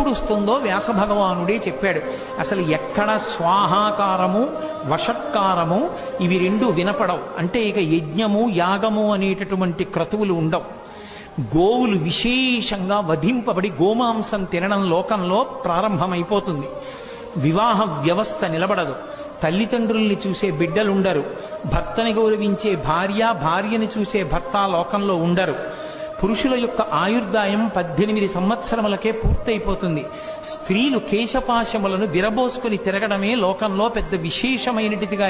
ఎప్పుడు వస్తుందో వ్యాస భగవానుడే చెప్పాడు. అసలు ఎక్కడ స్వాహాకారము వషట్కారము ఇవి రెండు వినపడవు. అంటే ఇక యజ్ఞము యాగము అనేటటువంటి క్రతువులు ఉండవు. గోవులు విశేషంగా వధింపబడి గోమాంసం తినడం లోకంలో ప్రారంభమైపోతుంది. వివాహ వ్యవస్థ నిలబడదు. తల్లిదండ్రుల్ని చూసే బిడ్డలుండరు. భర్తని గౌరవించే భార్య, భార్యని చూసే భర్త లోకంలో ఉండరు. పురుషుల యొక్క ఆయుర్దాయం 18 సంవత్సరములకే పూర్తయిపోతుంది. స్త్రీలు కేశపాశములను విరబోసుకుని తిరగడమే లోకంలో పెద్ద విశేషమైనటిదిగా